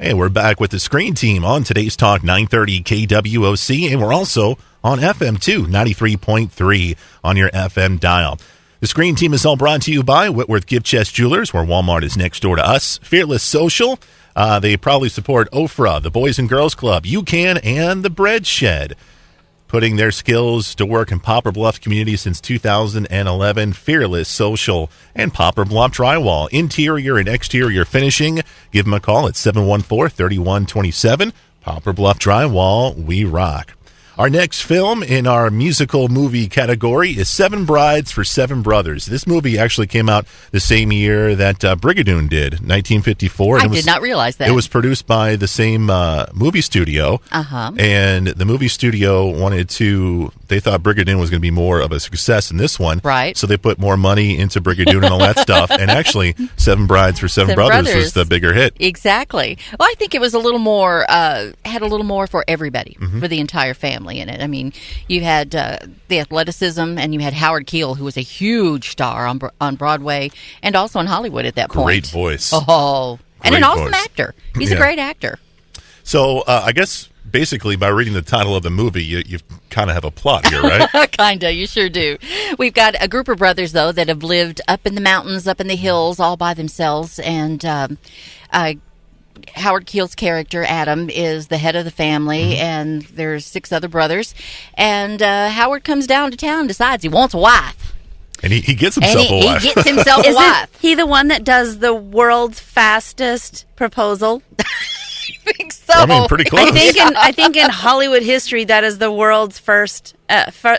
Hey, we're back with the Screen Team on today's Talk 930 KWOC, and we're also on FM too, 93.3 on your FM dial. The Screen Team is all brought to you by Whitworth Gift Chest Jewelers, where Walmart is next door to us. Fearless Social, they probably support OFRA, the Boys and Girls Club, UCAN, and the Bread Shed. Putting their skills to work in Poplar Bluff community since 2011. Fearless Social and Poplar Bluff Drywall. Interior and exterior finishing. Give them a call at 714-3127. Poplar Bluff Drywall, we rock. Our next film in our musical movie category is Seven Brides for Seven Brothers. This movie actually came out the same year that Brigadoon did, 1954. I did not realize that. It was produced by the same movie studio. And the movie studio they thought Brigadoon was going to be more of a success than this one. Right. So they put more money into Brigadoon and all that stuff. And actually, Seven Brides for Seven Brothers was the bigger hit. Exactly. Well, I think it was a little more, had a little more for everybody, for the entire family in it. I mean, you had the athleticism, and you had Howard Keel, who was a huge star on Broadway and also in Hollywood at that point. Great voice. Oh, and an awesome actor. He's a great actor. So I guess basically by reading the title of the movie, you kind of have a plot here, right? Kinda, you sure do. We've got a group of brothers, though, that have lived up in the mountains, up in the hills, all by themselves, and Howard Keel's character, Adam, is the head of the family, and there's 6 other brothers. And Howard comes down to town, decides he wants a wife. And he gets himself a wife. He gets himself a wife. Isn't he the one that does the world's fastest proposal? I think so. I mean, pretty close. I think in Hollywood history, that is the world's first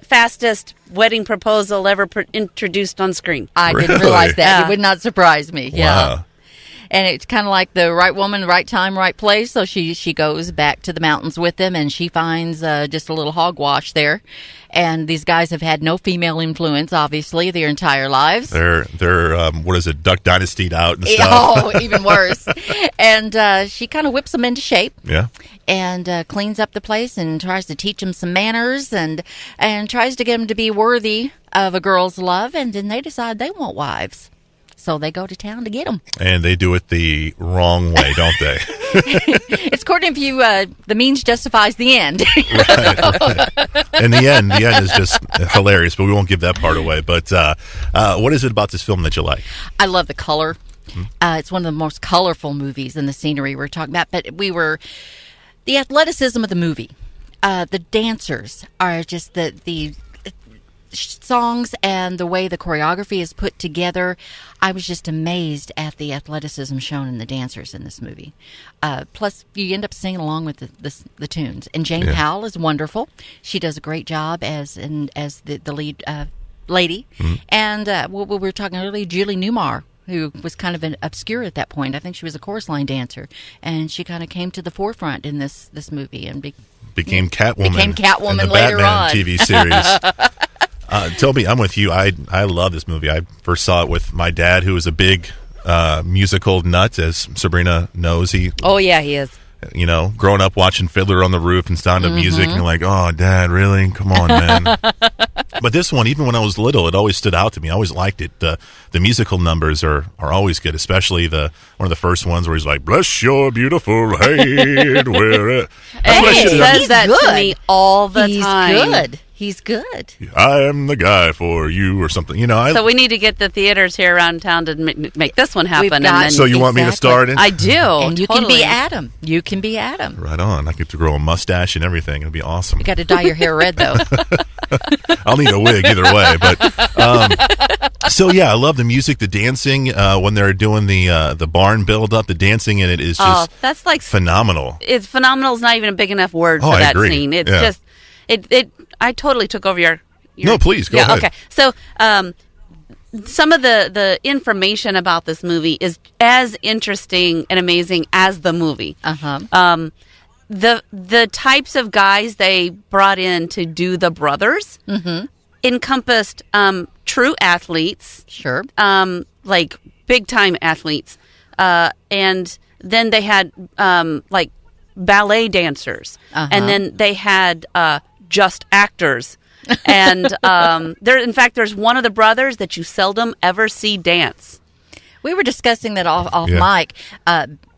fastest wedding proposal ever introduced on screen. I didn't realize that. It would not surprise me. Yeah. Wow. And it's kind of like the right woman, right time, right place. So she goes back to the mountains with them, and she finds just a little hogwash there. And these guys have had no female influence, obviously, their entire lives. They're what is it, Duck Dynasty'd out and stuff. Oh, even worse. And she kind of whips them into shape. Yeah. And cleans up the place and tries to teach them some manners and tries to get them to be worthy of a girl's love. And then they decide they want wives. So they go to town to get them. And they do it the wrong way, don't they? It's according to you, the means justifies the end. Right. And the end is just hilarious, but we won't give that part away. But what is it about this film that you like? I love the color. It's one of the most colorful movies in the scenery we're talking about. But the athleticism of the movie. The dancers are just the songs and the way the choreography is put together. I was just amazed at the athleticism shown in the dancers in this movie. Plus, you end up singing along with the tunes. And Jane Powell is wonderful. She does a great job as the lead lady. And we were talking earlier, Julie Newmar, who was kind of obscure at that point. I think she was a chorus line dancer, and she kind of came to the forefront in this movie and became Catwoman. Became Catwoman in the later Batman on. TV series. Toby, I'm with you. I love this movie. I first saw it with my dad, who was a big musical nut, as Sabrina knows. Oh, yeah, he is. You know, growing up watching Fiddler on the Roof and Sound of Music, and you're like, oh, Dad, really? Come on, man. But this one, even when I was little, it always stood out to me. I always liked it. The musical numbers are always good, especially one of the first ones where he's like, bless your beautiful head. Wear it. And he says that to me all the time. He's good. I am the guy for you, or something. You know. So we need to get the theaters here around town to make this one happen. So you want me to star it? I do. And you totally. can be Adam. You can be Adam. Right on. I get to grow a mustache and everything. It'll be awesome. You got to dye your hair red, though. I'll need a wig either way. But so yeah, I love the music, the dancing when they're doing the barn build up. The dancing in it is just that's like phenomenal. It's phenomenal. Is not even a big enough word for that scene. It's just it. I totally took over your No, please go ahead. Okay, so some of the information about this movie is as interesting and amazing as the movie. The types of guys they brought in to do the brothers encompassed true athletes, sure, like big time athletes, and then they had like ballet dancers, and then they had just actors. And there's one of the brothers that you seldom ever see dance. We were discussing that off mic.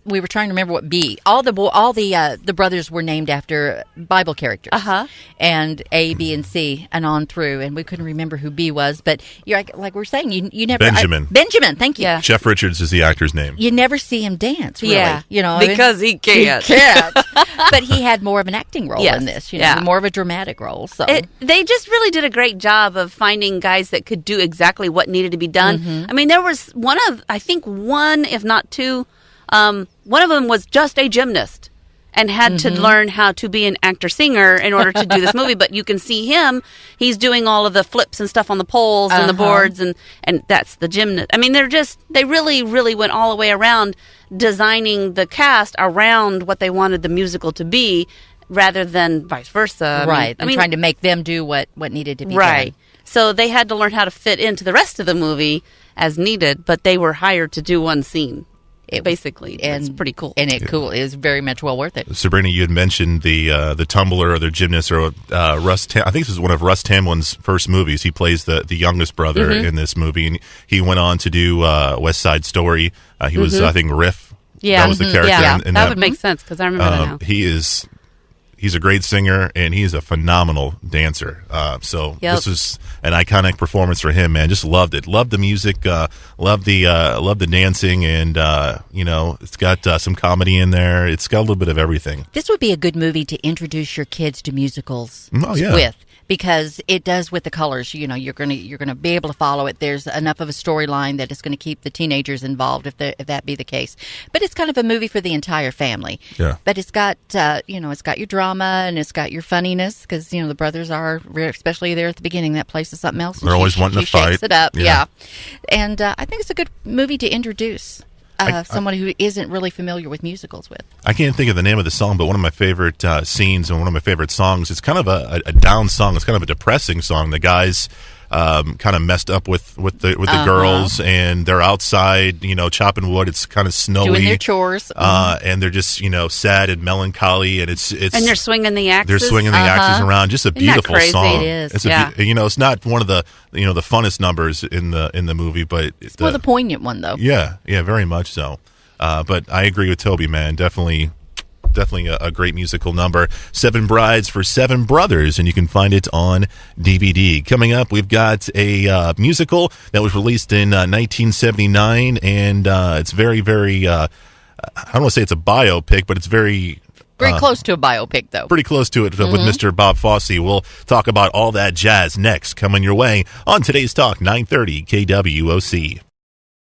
we were trying to remember what B. All the brothers were named after Bible characters. And A, B, and C, and on through. And we couldn't remember who B was. But you're like we're saying, you never Benjamin. Benjamin, thank you. Yeah. Jeff Richards is the actor's name. You never see him dance, really. Yeah. Because he can't. He can't. But he had more of an acting role Yes. in this. Yeah. More of a dramatic role. So They just really did a great job of finding guys that could do exactly what needed to be done. I mean, there was one, if not two. One of them was just a gymnast and had to learn how to be an actor-singer in order to do this movie. But you can see him; he's doing all of the flips and stuff on the poles and the boards, and that's the gymnast. I mean, they really, really went all the way around designing the cast around what they wanted the musical to be, rather than vice versa. Right. I mean, trying to make them do what needed to be right. done. So they had to learn how to fit into the rest of the movie as needed, but they were hired to do one scene. Basically, it's pretty cool. And it was very much well worth it. Sabrina, you had mentioned the tumbler or the gymnast, or Russ. I think this is one of Russ Tamlin's first movies. He plays the youngest brother in this movie, and he went on to do West Side Story. He was, I think, Riff. Yeah, that was the character. Yeah, in that would make sense because I remember that now. He's a great singer, and he is a phenomenal dancer. So this is an iconic performance for him, man. Just loved it. Loved the music. Loved the dancing, and it's got some comedy in there. It's got a little bit of everything. This would be a good movie to introduce your kids to musicals with. Because it does with the colors, you're gonna be able to follow it. There's enough of a storyline that it's going to keep the teenagers involved, if that be the case. But it's kind of a movie for the entire family. Yeah. But it's got it's got your drama and it's got your funniness because the brothers are, especially there at the beginning. That place is something else. They're always wanting to fight. Shakes it up, yeah. And I think it's a good movie to introduce. Someone who isn't really familiar with musicals with. I can't think of the name of the song, but one of my favorite scenes and one of my favorite songs, it's kind of a down song. It's kind of a depressing song. The guys kind of messed up with the girls, and they're outside, chopping wood. It's kind of snowy. Doing their chores. And they're just, sad and melancholy, and it's and they're swinging the axes. They're swinging the axes around. Just a beautiful song. It is. It's it's not one of the the funnest numbers in the movie, but it's more the poignant one though. Yeah, very much so. But I agree with Toby, man. Definitely a great musical number. 7 Brides for 7 Brothers, and you can find it on DVD. Coming up, we've got a musical that was released in 1979, and it's very, very, I don't want to say it's a biopic, but it's very close to a biopic, though. Pretty close to it with Mr. Bob Fosse. We'll talk about all that jazz next, coming your way on today's Talk 930 KWOC.